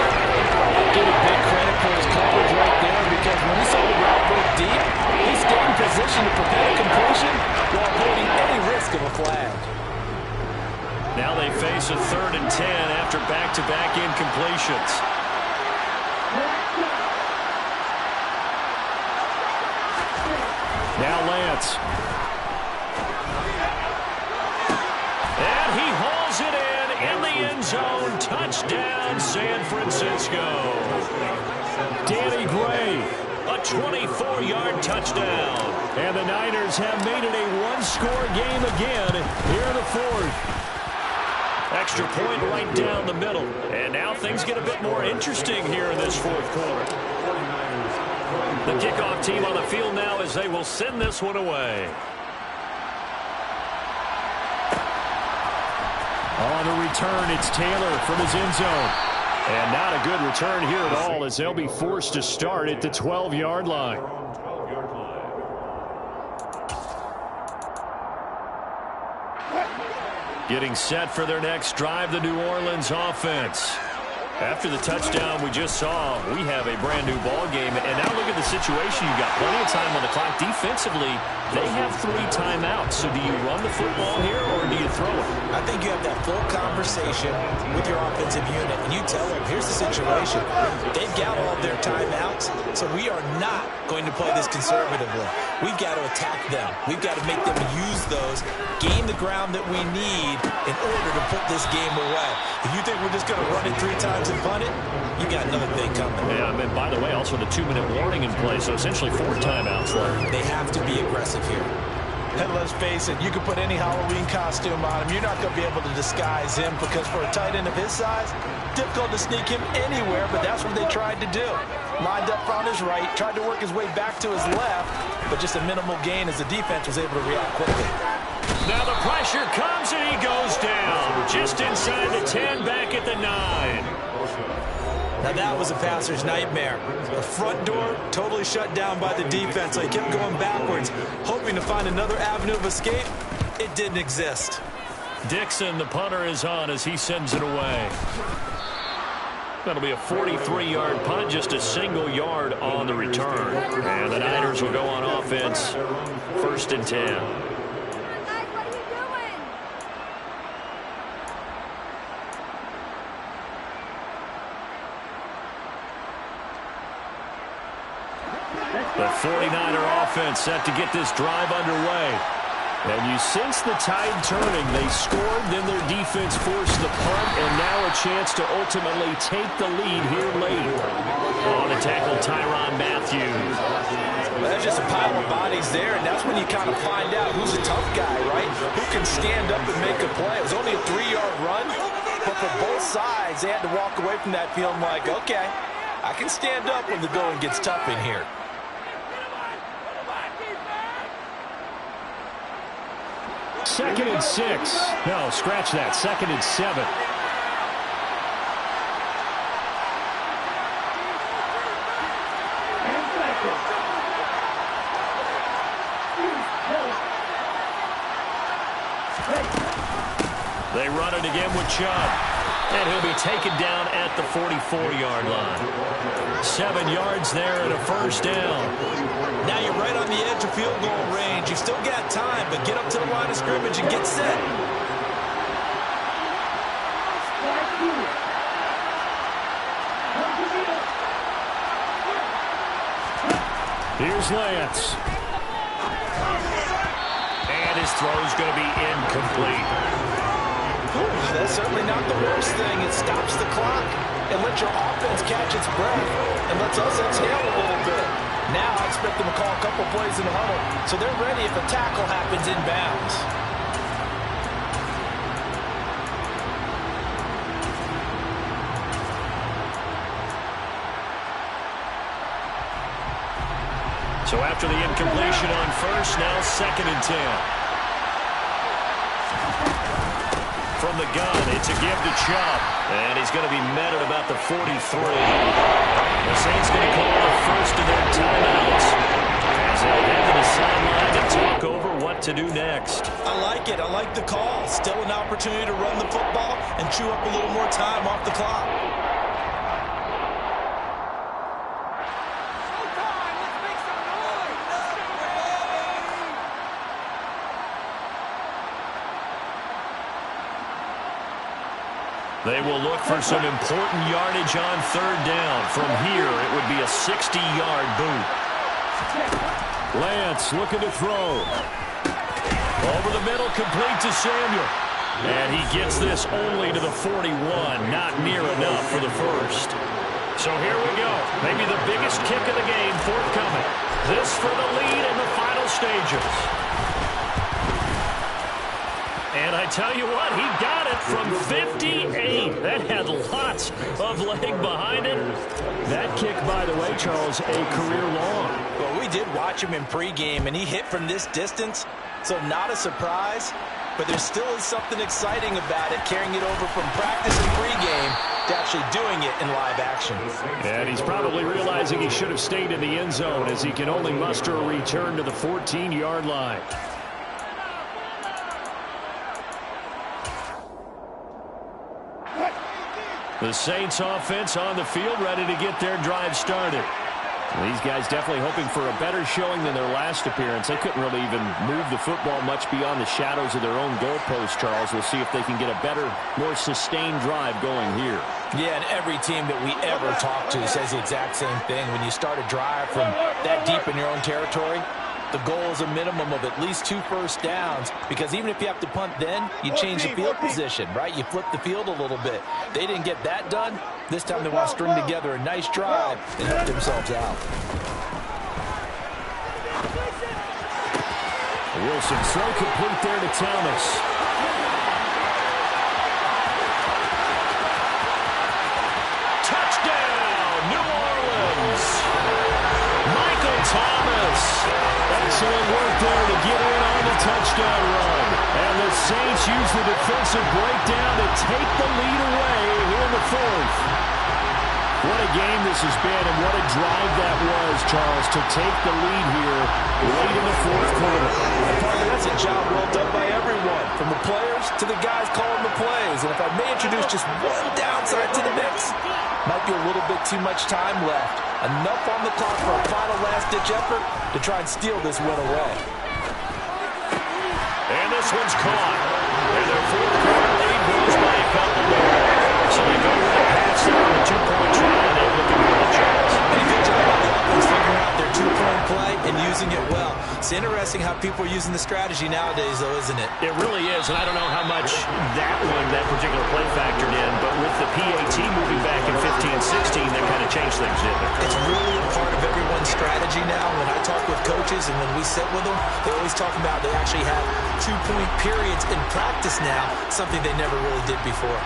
Give a big credit for his coverage right there, because when he saw the route break deep, he stayed in position to prevent a completion while avoiding any risk of a flag. Now they face a 3rd and 10 after back-to-back incompletions. Now Lance. And he hauls it in the end zone. Touchdown, San Francisco. Danny Gray. A 24-yard touchdown. And the Niners have made it a one-score game again here in the 4th. Extra point right down the middle. And now things get a bit more interesting here in this 4th quarter. The kickoff team on the field now as they will send this one away. On the return, it's Taylor from his end zone. And not a good return here at all, as they'll be forced to start at the 12-yard line. Getting set for their next drive, the New Orleans offense. After the touchdown we just saw, we have a brand-new ball game. And now look at the situation. You've got plenty of time on the clock. Defensively, they have 3 timeouts. So do you run the football here or do you throw it? I think you have that full conversation with your offensive unit, and you tell them, here's the situation. They've got all of their timeouts, so we are not going to play this conservatively. We've got to attack them. We've got to make them use those, gain the ground that we need in order to put this game away. If you think we're just going to run it 3 times and punt it, you got another thing coming. Yeah, and by the way, also the 2-minute warning in play, so essentially 4 timeouts left. They have to be aggressive here. And let's face it, you can put any Halloween costume on him. You're not going to be able to disguise him, because for a tight end of his size, difficult to sneak him anywhere, but that's what they tried to do. Lined up on his right, tried to work his way back to his left, but just a minimal gain as the defense was able to react quickly. Now the pressure comes and he goes down. Just inside the 10, back at the 9. Now that was a passer's nightmare. The front door totally shut down by the defense. So he kept going backwards, hoping to find another avenue of escape. It didn't exist. Dixon, the punter, is on as he sends it away. That'll be a 43-yard punt, just a single yard on the return. And the Niners will go on offense, 1st and 10. The 49er offense set to get this drive underway. And you sense the tide turning. They scored, then their defense forced the punt, and now a chance to ultimately take the lead here late. On the tackle, Tyrann Mathieu. Well, there's just a pile of bodies there, and that's when you kind of find out who's a tough guy, right? Who can stand up and make a play. It was only a 3-yard run, but for both sides, they had to walk away from that feeling like, okay, I can stand up when the going gets tough in here. Second and 6. No, scratch that. 2nd and 7. They run it again with Chubb. And he'll be taken down at the 44-yard line. 7 yards there and a 1st down. Now you're right on the edge of field goal range. You've still got time, but get up to the line of scrimmage and get set. Here's Lance. And his throw's going to be incomplete. That's certainly not the worst thing. It stops the clock and lets your offense catch its breath and lets us exhale a little bit. Now I expect them to call a couple plays in the huddle, so they're ready if a tackle happens inbounds. So after the incompletion on 1st, now 2nd and 10. from the gun. It's a give to Chubb. And he's going to be met at about the 43. The Saints going to call the first of their timeouts as they'll head to the sideline to talk over what to do next. I like it. I like the call. Still an opportunity to run the football and chew up a little more time off the clock. They will look for some important yardage on third down. From here, it would be a 60-yard boot. Lance looking to throw. Over the middle, complete to Samuel. And he gets this only to the 41. Not near enough for the first. So here we go. Maybe the biggest kick of the game forthcoming. This for the lead in the final stages. And I tell you what, he got it from 58. That had lots of leg behind it. That kick, by the way, Charles, a career long. Well, we did watch him in pregame, and he hit from this distance, so not a surprise. But there still is something exciting about it, carrying it over from practice and pregame to actually doing it in live action. And he's probably realizing he should have stayed in the end zone as he can only muster a return to the 14-yard line. The Saints offense on the field, ready to get their drive started. These guys definitely hoping for a better showing than their last appearance. They couldn't really even move the football much beyond the shadows of their own goalpost, Charles. We'll see if they can get a better, more sustained drive going here. Yeah, and every team that we ever talk to says the exact same thing. When you start a drive from that deep in your own territory, the goal is a minimum of at least 2 first downs, because even if you have to punt then, you change the field position, right? You flip the field a little bit. They didn't get that done. This time they want to string together a nice drive and help themselves out. Wilson throw complete there to Thomas. Touchdown, New Orleans. Michael Thomas. Excellent work there to get in on the touchdown run. And the Saints use the defensive breakdown to take the lead away here in the fourth. What a game this has been, and what a drive that was, Charles, to take the lead here late in the fourth quarter. That's a job well done by everyone, from the players to the guys calling the plays. And if I may introduce just one downside to the mix, might be a little bit too much time left. Enough on the clock for a final last-ditch effort to try and steal this win away. And this one's caught. And their fourth quarter lead grows by a couple more. So they go right past there on the 2-point try, and they're looking for the Charles. And a good job by the offense figuring out their 2-point play and using it well. It's interesting how people are using the strategy nowadays, though, isn't it? It really is, and I don't know how much that particular play factored in, but with the PAT moving back in 15-16, that kind of changed things, didn't it? It's really a part of everyone's strategy now. When I talk with coaches and when we sit with them, they always talk about they actually have 2-point periods in practice now, something they never really did before.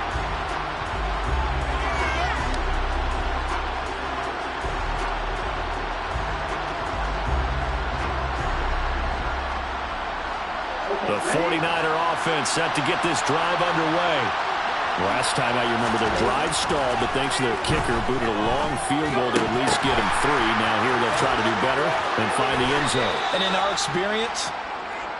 The 49er offense set to get this drive underway. Last time out, you remember their drive stalled, but thanks to their kicker, booted a long field goal to at least get him 3. Now here they'll try to do better and find the end zone. And in our experience,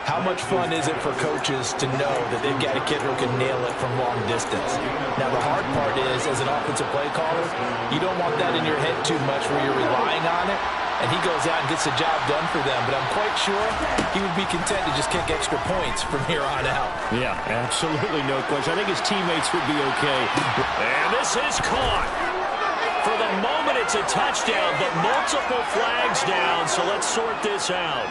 how much fun is it for coaches to know that they've got a kid who can nail it from long distance? Now, the hard part is, as an offensive play caller, you don't want that in your head too much where you're relying on it. And he goes out and gets the job done for them. But I'm quite sure he would be content to just kick extra points from here on out. Yeah, absolutely no question. I think his teammates would be okay. And this is caught. For the moment, it's a touchdown, but multiple flags down, so let's sort this out.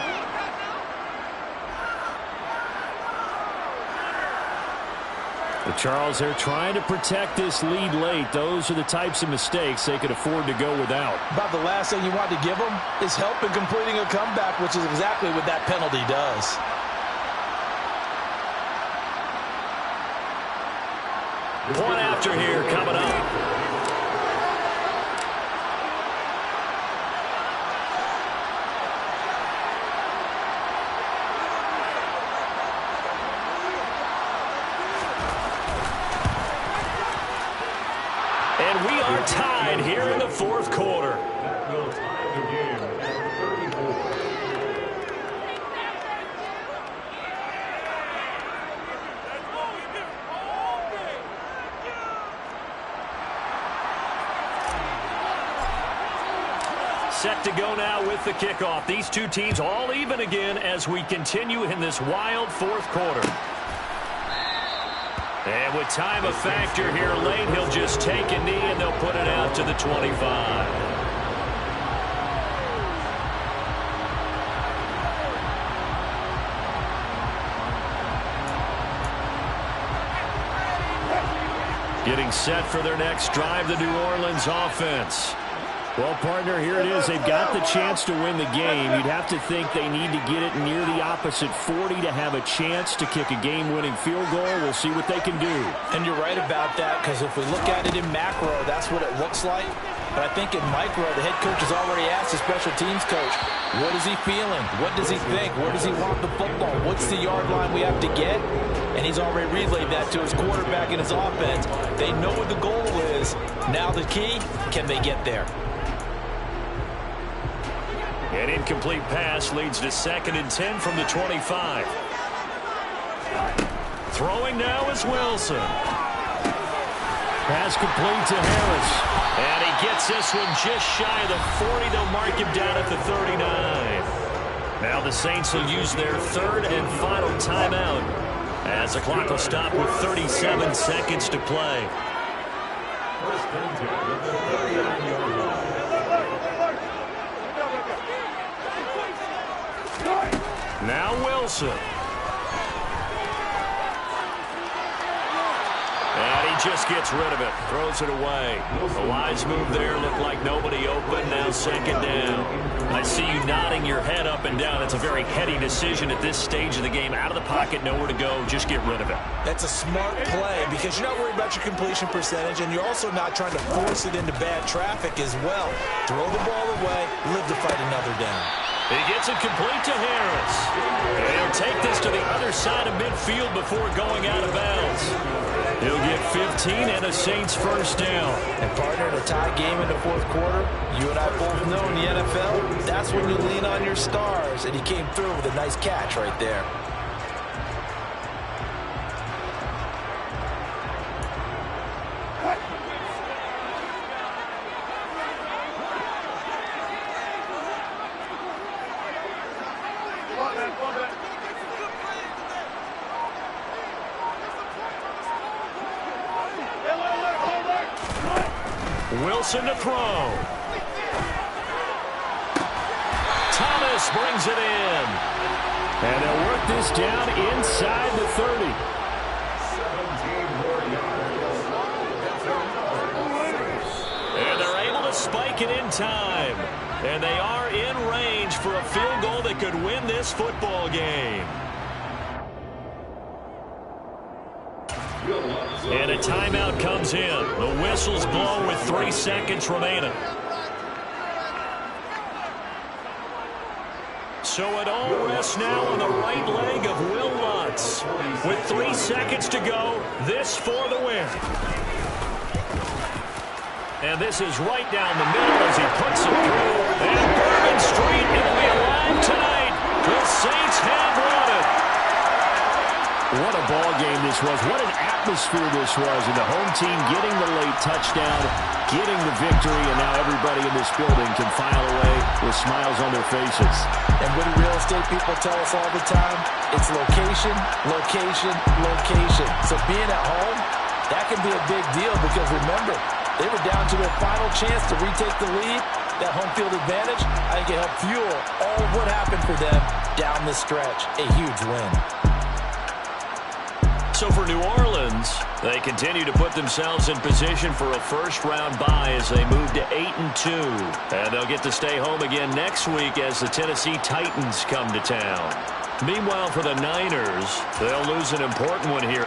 Charles, they're trying to protect this lead late. Those are the types of mistakes they could afford to go without. About the last thing you want to give them is help in completing a comeback, which is exactly what that penalty does. Point after here coming up. we're tied here in the fourth quarter. That will tie the game at 34. Set to go now with the kickoff. These two teams all even again as we continue in this wild fourth quarter. And with time a factor here late, he'll just take a knee and they'll put it out to the 25. Getting set for their next drive, the New Orleans offense. Well, partner, here it is. They've got the chance to win the game. You'd have to think they need to get it near the opposite 40 to have a chance to kick a game-winning field goal. We'll see what they can do. And you're right about that, because if we look at it in macro, that's what it looks like. But I think in micro, the head coach has already asked the special teams coach, what is he feeling? What does he think? Where does he want the football? What's the yard line we have to get? And he's already relayed that to his quarterback and his offense. They know what the goal is. Now the key, can they get there? An incomplete pass leads to 2nd and 10 from the 25. Throwing now is Wilson. Pass complete to Harris. And he gets this one just shy of the 40. They'll mark him down at the 39. Now the Saints will use their 3rd and final timeout as the clock will stop with 37 seconds to play. First and 10 at the 39-yard line. Now Wilson. And he just gets rid of it. Throws it away. A wise move there. Looked like nobody open. Now 2nd down. I see you nodding your head up and down. It's a very heady decision at this stage of the game. Out of the pocket, nowhere to go. Just get rid of it. That's a smart play because you're not worried about your completion percentage, and you're also not trying to force it into bad traffic as well. Throw the ball away, live to fight another down. He gets it complete to Harris. And he'll take this to the other side of midfield before going out of bounds. He'll get 15 and a Saints first down. And partner, in a tie game in the fourth quarter, you and I both know in the NFL, that's when you lean on your stars. And he came through with a nice catch right there. Wilson to throw. Thomas brings it in. And they'll work this down inside the 30. 17 more yards. And they're able to spike it in time. And they are in range for a field goal that could win this football game. And a timeout comes in. The whistles blow with 3 seconds remaining. So it all rests now on the right leg of Will Lutz. With 3 seconds to go, this for the win. And this is right down the middle as he puts it through. And Bourbon Street, it'll be alive tonight. The Saints have won it. What a ball game this was. What an atmosphere this was. And the home team getting the late touchdown, getting the victory, and now everybody in this building can file away with smiles on their faces. And what do real estate people tell us all the time? It's location, location, location. So being at home, that can be a big deal because remember, they were down to their final chance to retake the lead. That home field advantage, I think it helped fuel all of what happened for them down the stretch. A huge win. So for New Orleans, they continue to put themselves in position for a first-round bye as they move to 8-2. And they'll get to stay home again next week as the Tennessee Titans come to town. Meanwhile, for the Niners, they'll lose an important one here.